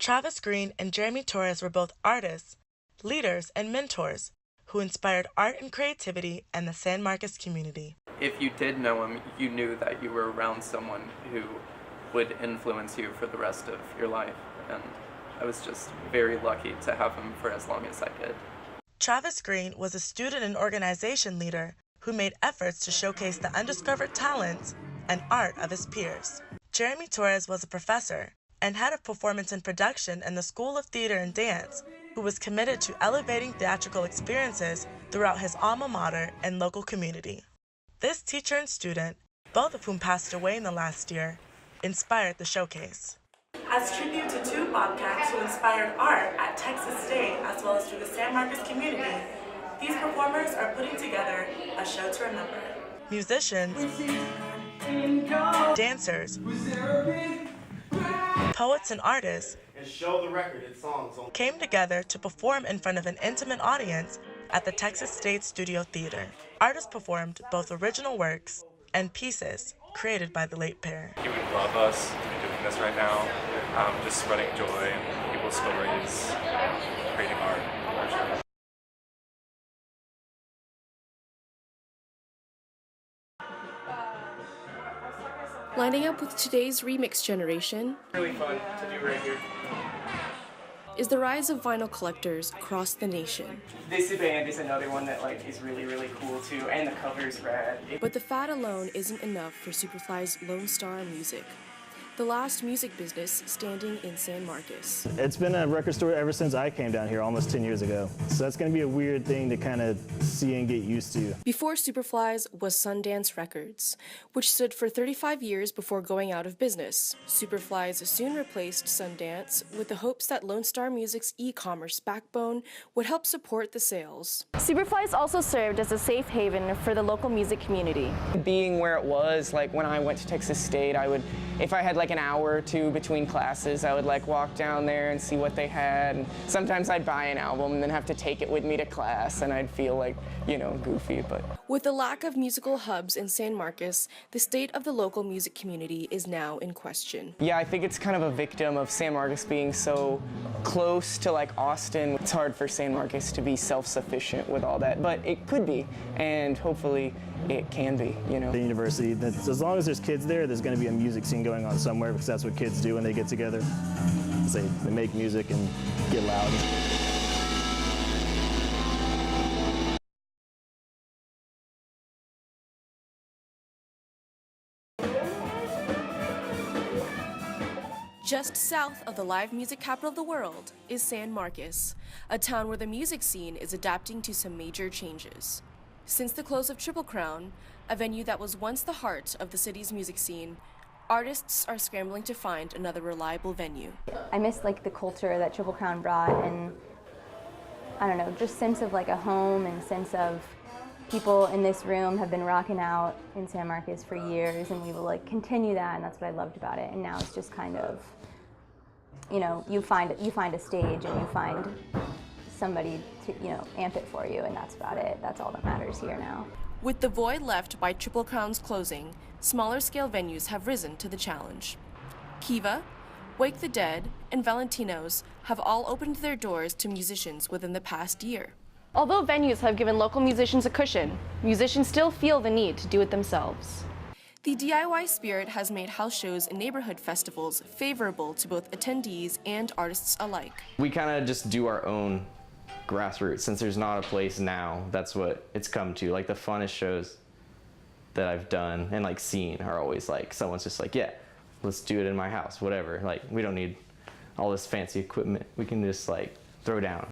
Travis Green and Jeremy Torres were both artists, leaders, and mentors who inspired art and creativity in the San Marcos community. If you did know him, you knew that you were around someone who would influence you for the rest of your life, and I was just very lucky to have him for as long as I did. Travis Green was a student and organization leader who made efforts to showcase the undiscovered talents and art of his peers. Jeremy Torres was a professor and head of performance and production in the School of Theater and Dance, who was committed to elevating theatrical experiences throughout his alma mater and local community. This teacher and student, both of whom passed away in the last year, inspired the showcase. As tribute to two Bobcats who inspired art at Texas State as well as through the San Marcos community, these performers are putting together a show to remember. Musicians, dancers, poets, and artists came together to perform in front of an intimate audience at the Texas State Studio Theater. Artists performed both original works and pieces created by the late pair. He would love us to be doing this right now, just spreading joy and people's stories, creating art. For sure. Lining up with today's remix generation, Really fun to do right here. is the rise of vinyl collectors across the nation. This band is another one that is really, really cool too, and the cover's rad. But the fad alone isn't enough for Superfly's Lone Star Music, the last music business standing in San Marcos. It's been a record store ever since I came down here almost 10 years ago. So that's going to be a weird thing to kind of see and get used to. Before Superfly's was Sundance Records, which stood for 35 years before going out of business. Superfly's soon replaced Sundance with the hopes that Lone Star Music's e-commerce backbone would help support the sales. Superfly's also served as a safe haven for the local music community. Being where it was, when I went to Texas State, if I had an hour or two between classes, I would walk down there and see what they had. And sometimes I'd buy an album and then have to take it with me to class, and I'd feel goofy, but. With the lack of musical hubs in San Marcos, the state of the local music community is now in question. Yeah, I think it's kind of a victim of San Marcos being so close to Austin. It's hard for San Marcos to be self-sufficient with all that, but it could be, and hopefully it can be, The university, as long as there's kids there, there's going to be a music scene going on somewhere, because that's what kids do when they get together. They make music and get loud. Just south of the live music capital of the world is San Marcos, a town where the music scene is adapting to some major changes. Since the close of Triple Crown, a venue that was once the heart of the city's music scene, artists are scrambling to find another reliable venue. I miss the culture that Triple Crown brought, and I don't know, just sense of a home and sense of people in this room have been rocking out in San Marcos for years, and we will continue that, and that's what I loved about it. And now it's just kind of, you find a stage and you find somebody to amp it for you, and that's about it. That's all that matters here now. With the void left by Triple Crown's closing, smaller scale venues have risen to the challenge. Kiva, Wake the Dead, and Valentino's have all opened their doors to musicians within the past year. Although venues have given local musicians a cushion, musicians still feel the need to do it themselves. The DIY spirit has made house shows and neighborhood festivals favorable to both attendees and artists alike. We kind of just do our own grassroots, since there's not a place now. That's what it's come to. The funnest shows that I've done and seen are always someone's just yeah, let's do it in my house, whatever. We don't need all this fancy equipment. We can just throw down.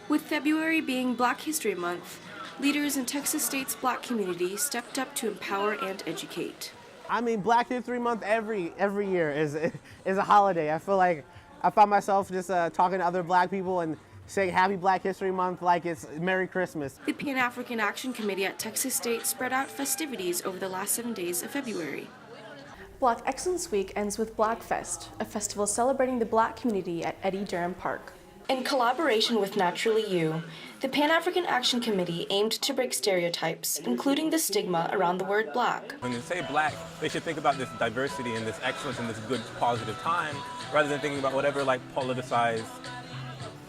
With February being Black History Month, leaders in Texas State's Black community stepped up to empower and educate. I mean, Black History Month every year is a holiday. I feel like I find myself just talking to other Black people and saying Happy Black History Month like it's Merry Christmas. The Pan-African Action Committee at Texas State spread out festivities over the last 7 days of February. Black Excellence Week ends with Black Fest, a festival celebrating the Black community at Eddie Durham Park. In collaboration with Naturally You, the Pan-African Action Committee aimed to break stereotypes, including the stigma around the word Black. When they say Black, they should think about this diversity and this excellence and this good, positive time, rather than thinking about whatever politicized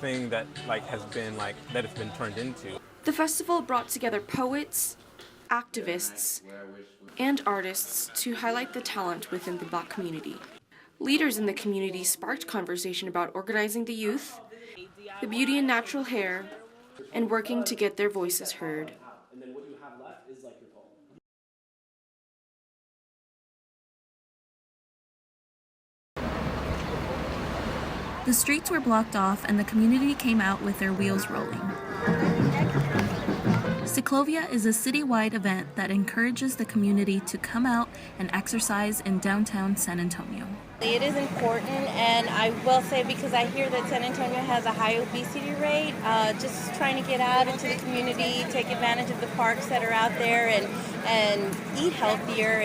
thing that has been that it's been turned into. The festival brought together poets, activists, and artists to highlight the talent within the Black community. Leaders in the community sparked conversation about organizing the youth, the beauty in natural hair, and working to get their voices heard. The streets were blocked off and the community came out with their wheels rolling. Ciclovia is a citywide event that encourages the community to come out and exercise in downtown San Antonio. It is important, and I will say, because I hear that San Antonio has a high obesity rate, just trying to get out into the community, take advantage of the parks that are out there, and eat healthier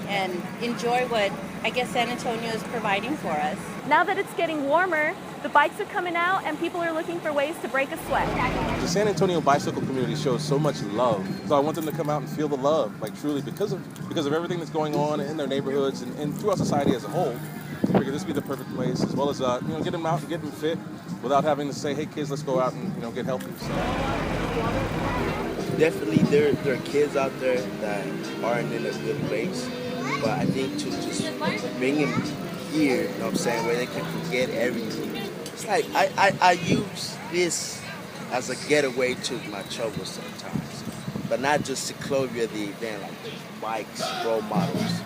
and enjoy what I guess San Antonio is providing for us. Now that it's getting warmer, the bikes are coming out and people are looking for ways to break a sweat. The San Antonio bicycle community shows so much love. So I want them to come out and feel the love, truly, because of everything that's going on in their neighborhoods and throughout society as a whole. I figured this would be the perfect place, as well as get them out and get them fit without having to say, hey kids, let's go out and get healthy. So. Definitely there are kids out there that aren't in a good place, but I think to just bring them here, you know what I'm saying, where they can forget everything. It's like I use this as a getaway to my troubles sometimes, but not just Ciclovia, the event, bikes, role models.